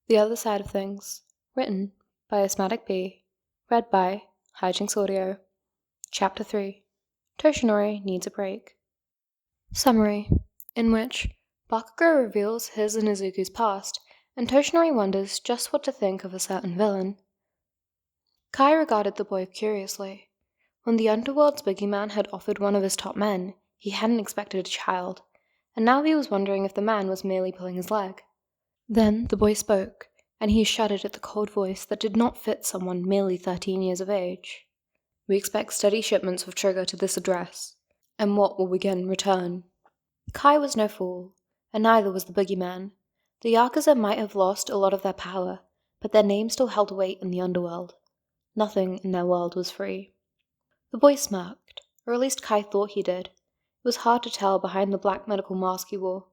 The Other Side of Things, written by Asthmatic B, read by Hijinks Audio. Chapter 3, Toshinori Needs a Break. Summary, in which Bakugo reveals his and Izuku's past, and Toshinori wonders just what to think of a certain villain. Kai regarded the boy curiously. When the underworld's boogeyman had offered one of his top men, he hadn't expected a child, and now he was wondering if the man was merely pulling his leg. Then the boy spoke, and he shuddered at the cold voice that did not fit someone merely 13 years of age. We expect steady shipments of Trigger to this address, and what will we get in return? Kai was no fool, and neither was the boogeyman. The Yakuza might have lost a lot of their power, but their name still held weight in the underworld. Nothing in their world was free. The boy smirked, or at least Kai thought he did. It was hard to tell behind the black medical mask he wore.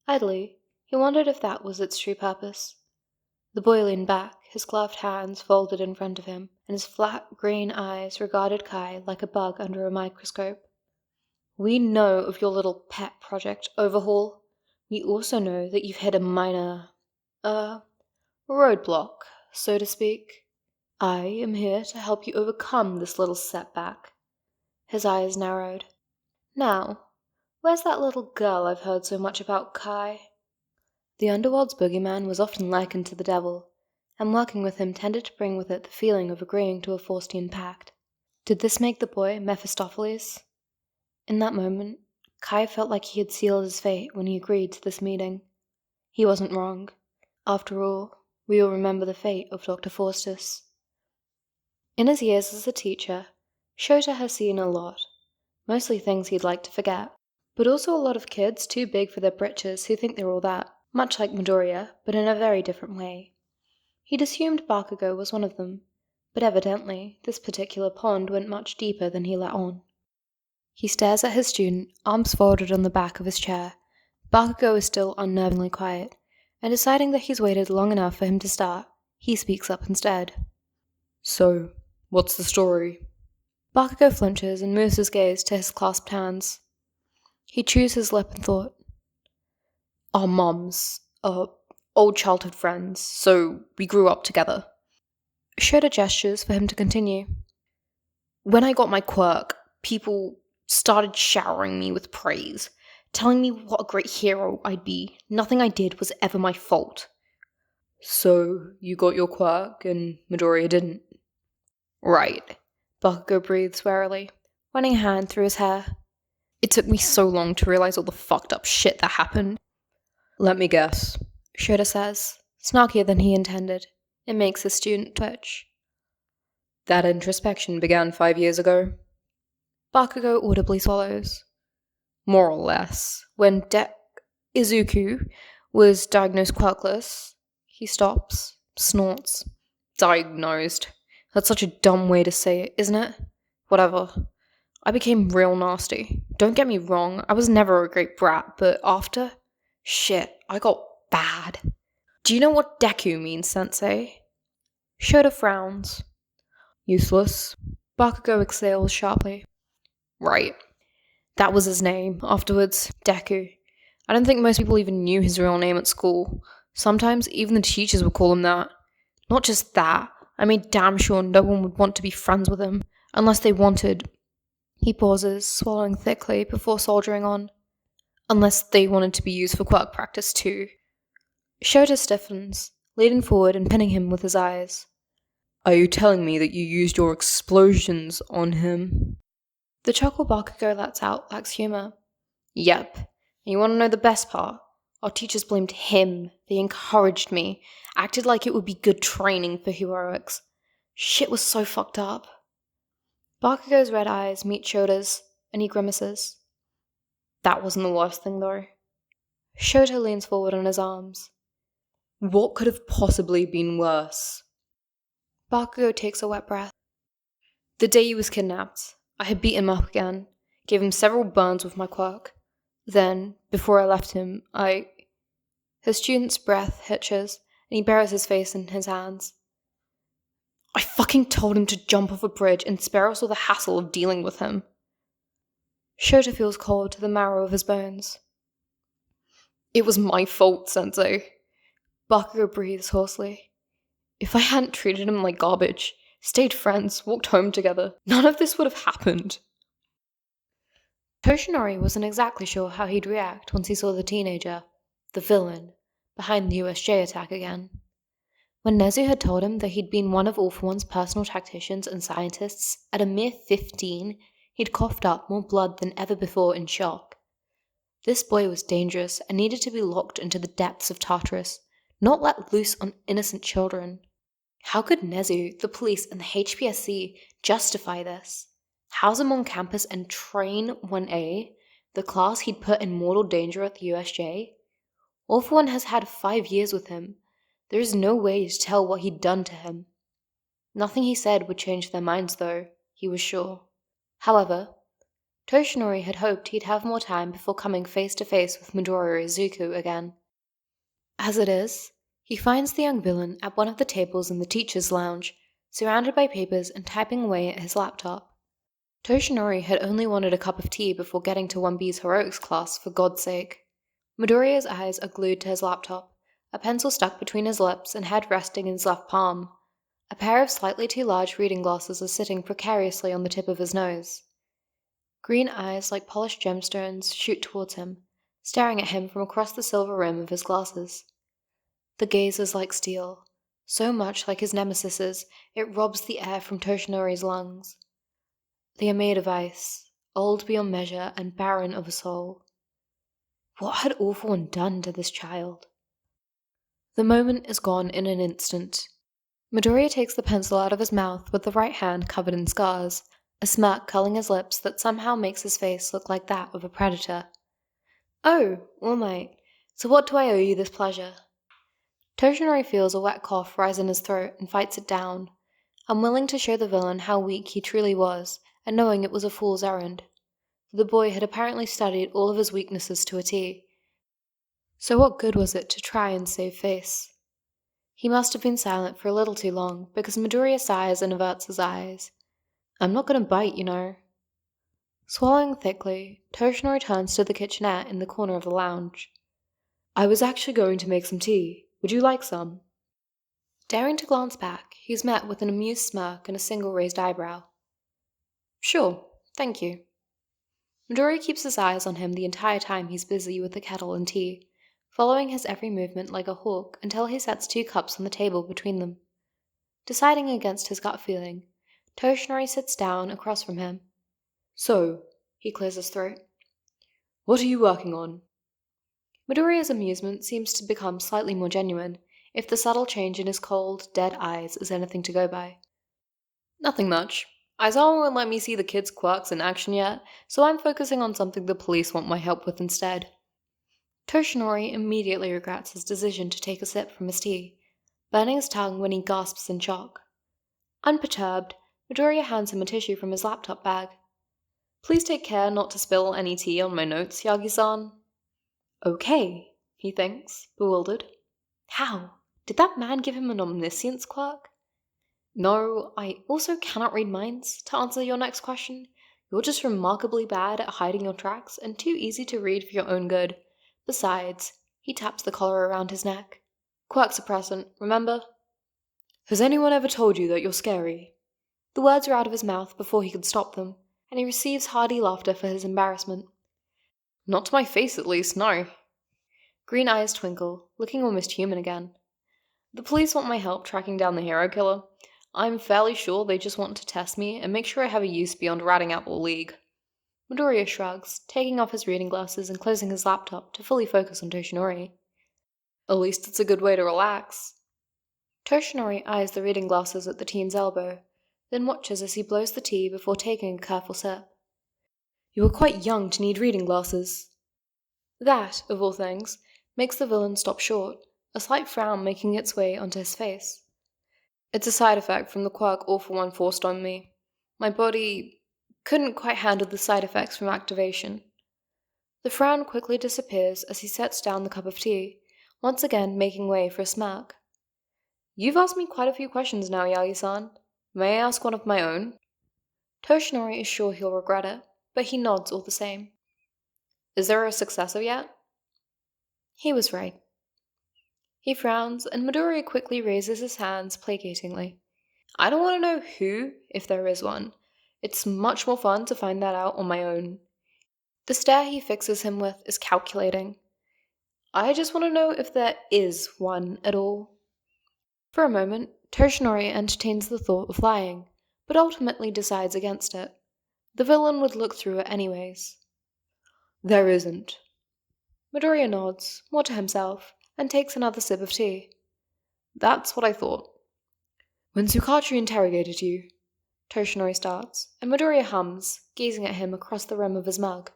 Idly, he wondered if that was its true purpose. The boy leaned back, his gloved hands folded in front of him, and his flat green eyes regarded Kai like a bug under a microscope. We know of your little pet project overhaul. We also know that you've hit a minor, roadblock, so to speak. I am here to help you overcome this little setback. His eyes narrowed. Now, where's that little girl I've heard so much about, Kai? The underworld's boogeyman was often likened to the devil, and working with him tended to bring with it the feeling of agreeing to a Faustian pact. Did this make the boy Mephistopheles? In that moment, Kai felt like he had sealed his fate when he agreed to this meeting. He wasn't wrong. After all, we all remember the fate of Dr. Faustus. In his years as a teacher, Shota has seen a lot, mostly things he'd like to forget, but also a lot of kids too big for their britches who think they're all that, much like Midoriya, but in a very different way. He'd assumed Bakugo was one of them, but evidently this particular pond went much deeper than he let on. He stares at his student, arms folded on the back of his chair. Bakugo is still unnervingly quiet, and deciding that he's waited long enough for him to start, he speaks up instead. So, what's the story? Bakugo flinches and moves his gaze to his clasped hands. He chews his lip in thought. Our mums are old childhood friends, so we grew up together. Shota gestures for him to continue. When I got my quirk, people started showering me with praise, telling me what a great hero I'd be. Nothing I did was ever my fault. So, you got your quirk and Midoriya didn't? Right. Bakugo breathes warily, running a hand through his hair. It took me so long to realize all the fucked up shit that happened. Let me guess, Shota says, snarkier than he intended. It makes the student twitch. That introspection began 5 years ago? Bakugo audibly swallows. More or less. When Izuku was diagnosed quirkless, he stops, snorts. Diagnosed. That's such a dumb way to say it, isn't it? Whatever. I became real nasty. Don't get me wrong, I was never a great brat, but after? Shit, I got bad. Do you know what Deku means, sensei? Shota frowns. Useless. Bakugo exhales sharply. Right. That was his name. Afterwards, Deku. I don't think most people even knew his real name at school. Sometimes even the teachers would call him that. Not just that, I made damn sure no one would want to be friends with him, unless they wanted. He pauses, swallowing thickly before soldiering on. Unless they wanted to be used for quirk practice too. Shota stiffens, leaning forward and pinning him with his eyes. Are you telling me that you used your explosions on him? The chuckle Bakugo lets out lacks humor. Yep. And you want to know the best part? Our teachers blamed him. They encouraged me. Acted like it would be good training for heroics. Shit was so fucked up. Bakugo's red eyes meet Shota's, and he grimaces. That wasn't the worst thing, though. Shota leans forward on his arms. What could have possibly been worse? Bakugo takes a wet breath. The day he was kidnapped, I had beaten him up again, gave him several burns with my quirk. Then, before I left him, His student's breath hitches, and he buries his face in his hands. I fucking told him to jump off a bridge and spare us all the hassle of dealing with him. Shota feels cold to the marrow of his bones. It was my fault, sensei. Bakugo breathes hoarsely. If I hadn't treated him like garbage, stayed friends, walked home together, none of this would have happened. Toshinori wasn't exactly sure how he'd react once he saw the teenager, the villain, behind the USJ attack again. When Nezu had told him that he'd been one of All For One's personal tacticians and scientists at a mere 15, he'd coughed up more blood than ever before in shock. This boy was dangerous and needed to be locked into the depths of Tartarus, not let loose on innocent children. How could Nezu, the police, and the HPSC justify this? House him on campus and train 1A, the class he'd put in mortal danger at the USJ? All For One has had 5 years with him. There is no way to tell what he'd done to him. Nothing he said would change their minds, though, he was sure. However, Toshinori had hoped he'd have more time before coming face to face with Midoriya Izuku again. As it is, he finds the young villain at one of the tables in the teacher's lounge, surrounded by papers and typing away at his laptop. Toshinori had only wanted a cup of tea before getting to 1B's heroics class, for God's sake. Midoriya's eyes are glued to his laptop, a pencil stuck between his lips and head resting in his left palm. A pair of slightly too large reading glasses are sitting precariously on the tip of his nose. Green eyes like polished gemstones shoot towards him, staring at him from across the silver rim of his glasses. The gaze is like steel, so much like his nemesis's, it robs the air from Toshinori's lungs. They are made of ice, old beyond measure and barren of a soul. What had All For One done to this child? The moment is gone in an instant. Midoriya takes the pencil out of his mouth with the right hand covered in scars, a smirk curling his lips that somehow makes his face look like that of a predator. Oh, All Might, so what do I owe you this pleasure? Toshinori feels a wet cough rise in his throat and fights it down, unwilling to show the villain how weak he truly was, and knowing it was a fool's errand. The boy had apparently studied all of his weaknesses to a T. So what good was it to try and save face? He must have been silent for a little too long, because Midoriya sighs and averts his eyes. I'm not going to bite, you know. Swallowing thickly, Toshinori turns to the kitchenette in the corner of the lounge. I was actually going to make some tea. Would you like some? Daring to glance back, he's met with an amused smirk and a single raised eyebrow. Sure, thank you. Midoriya keeps his eyes on him the entire time he's busy with the kettle and tea, following his every movement like a hawk until he sets 2 cups on the table between them. Deciding against his gut feeling, Toshinori sits down across from him. So, he clears his throat. What are you working on? Midoriya's amusement seems to become slightly more genuine, if the subtle change in his cold, dead eyes is anything to go by. Nothing much. Aizawa won't let me see the kids' quirks in action yet, so I'm focusing on something the police want my help with instead. Toshinori immediately regrets his decision to take a sip from his tea, burning his tongue when he gasps in shock. Unperturbed, Midoriya hands him a tissue from his laptop bag. Please take care not to spill any tea on my notes, Yagi-san. Okay, he thinks, bewildered. How? Did that man give him an omniscience quirk? No, I also cannot read minds, to answer your next question. You're just remarkably bad at hiding your tracks and too easy to read for your own good. Besides, he taps the collar around his neck. Quirks are present, remember? Has anyone ever told you that you're scary? The words are out of his mouth before he could stop them, and he receives hearty laughter for his embarrassment. Not to my face, at least, no. Green eyes twinkle, looking almost human again. The police want my help tracking down the hero killer. I'm fairly sure they just want to test me and make sure I have a use beyond ratting out the league. Midoriya shrugs, taking off his reading glasses and closing his laptop to fully focus on Toshinori. At least it's a good way to relax. Toshinori eyes the reading glasses at the teen's elbow, then watches as he blows the tea before taking a careful sip. You are quite young to need reading glasses. That, of all things, makes the villain stop short, a slight frown making its way onto his face. It's a side effect from the quirk All For One forced on me. My body couldn't quite handle the side effects from activation. The frown quickly disappears as he sets down the cup of tea, once again making way for a smirk. You've asked me quite a few questions now, Yagi-san. May I ask one of my own? Toshinori is sure he'll regret it, but he nods all the same. Is there a successor yet? He was right. He frowns, and Midoriya quickly raises his hands placatingly. I don't want to know who, if there is one. It's much more fun to find that out on my own. The stare he fixes him with is calculating. I just want to know if there is one at all. For a moment, Toshinori entertains the thought of lying, but ultimately decides against it. The villain would look through it anyways. There isn't. Midoriya nods, more to himself, and takes another sip of tea. That's what I thought. When Tsukauchi interrogated you, Toshinori starts, and Midoriya hums, gazing at him across the rim of his mug.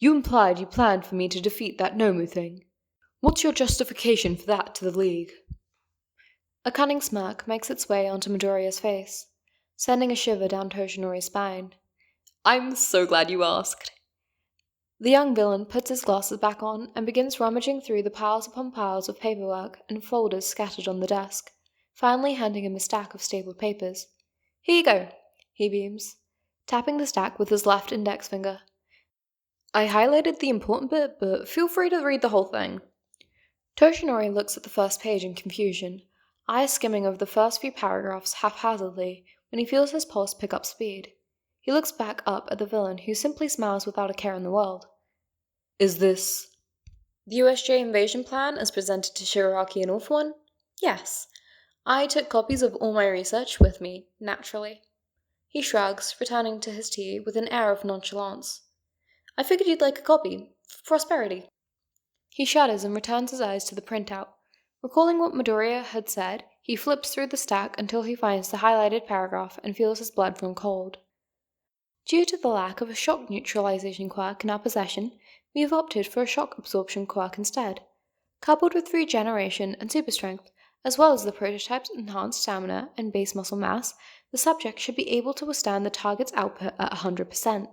You implied you planned for me to defeat that Nomu thing. What's your justification for that to the League? A cunning smirk makes its way onto Midoriya's face, sending a shiver down Toshinori's spine. I'm so glad you asked. The young villain puts his glasses back on and begins rummaging through the piles upon piles of paperwork and folders scattered on the desk, finally handing him a stack of stapled papers. Here you go, he beams, tapping the stack with his left index finger. I highlighted the important bit, but feel free to read the whole thing. Toshinori looks at the first page in confusion, eyes skimming over the first few paragraphs haphazardly when he feels his pulse pick up speed. He looks back up at the villain, who simply smiles without a care in the world. Is this the USJ invasion plan as presented to Shigaraki and All-For One? Yes. I took copies of all my research with me, naturally. He shrugs, returning to his tea with an air of nonchalance. I figured you'd like a copy, for prosperity. He shudders and returns his eyes to the printout. Recalling what Midoriya had said, he flips through the stack until he finds the highlighted paragraph and feels his blood run cold. Due to the lack of a shock neutralization quirk in our possession, we have opted for a shock absorption quirk instead. Coupled with regeneration and super strength, as well as the prototype's enhanced stamina and base muscle mass, the subject should be able to withstand the target's output at 100%.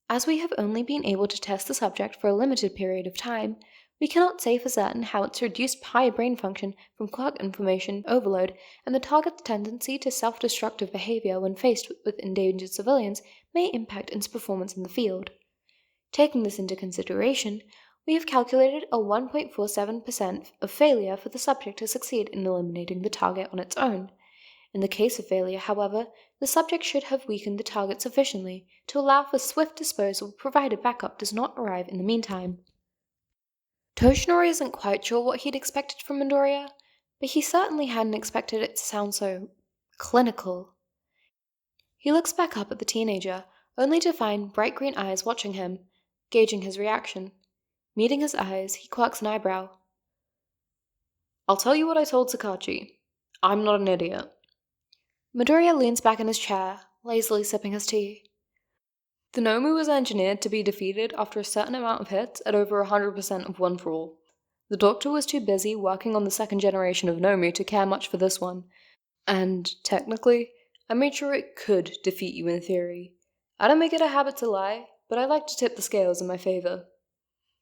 As we have only been able to test the subject for a limited period of time, we cannot say for certain how its reduced high brain function from quirk information overload and the target's tendency to self-destructive behavior when faced with endangered civilians may impact its performance in the field. Taking this into consideration, we have calculated a 1.47% of failure for the subject to succeed in eliminating the target on its own. In the case of failure, however, the subject should have weakened the target sufficiently to allow for swift disposal provided backup does not arrive in the meantime. Toshinori isn't quite sure what he'd expected from Midoriya, but he certainly hadn't expected it to sound so clinical. He looks back up at the teenager, only to find bright green eyes watching him, gauging his reaction. Meeting his eyes, he quirks an eyebrow. I'll tell you what I told Tsukauchi. I'm not an idiot. Midoriya leans back in his chair, lazily sipping his tea. The Nomu was engineered to be defeated after a certain amount of hits at over 100% of one for all. The doctor was too busy working on the second generation of Nomu to care much for this one. And, technically, I made sure it could defeat you in theory. I don't make it a habit to lie, but I like to tip the scales in my favor.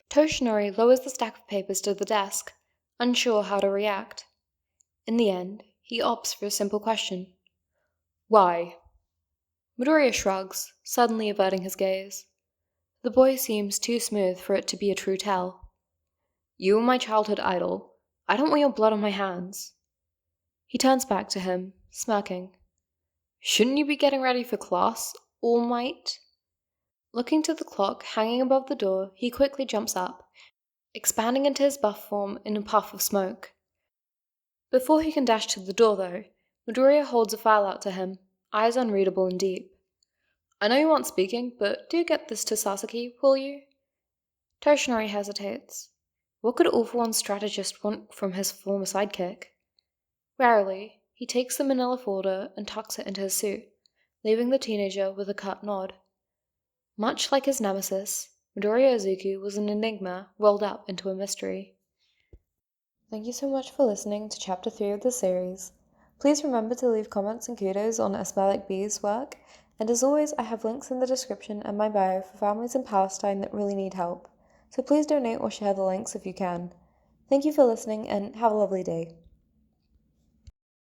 Toshinori lowers the stack of papers to the desk, unsure how to react. In the end, he opts for a simple question. Why? Midoriya shrugs, suddenly averting his gaze. The boy seems too smooth for it to be a true tell. You are my childhood idol. I don't want your blood on my hands. He turns back to him, smirking. Shouldn't you be getting ready for class, All Might? Looking to the clock hanging above the door, he quickly jumps up, expanding into his buff form in a puff of smoke. Before he can dash to the door, though, Midoriya holds a file out to him, eyes unreadable and deep. I know you aren't speaking, but do get this to Sasaki, will you? Toshinori hesitates. What could All For One's strategist want from his former sidekick? Warily, he takes the manila folder and tucks it into his suit, leaving the teenager with a curt nod. Much like his nemesis, Midoriya Izuku was an enigma rolled up into a mystery. Thank you so much for listening to Chapter 3 of the series. Please remember to leave comments and kudos on Asmalik B's work, and as always, I have links in the description and my bio for families in Palestine that really need help, so please donate or share the links if you can. Thank you for listening, and have a lovely day.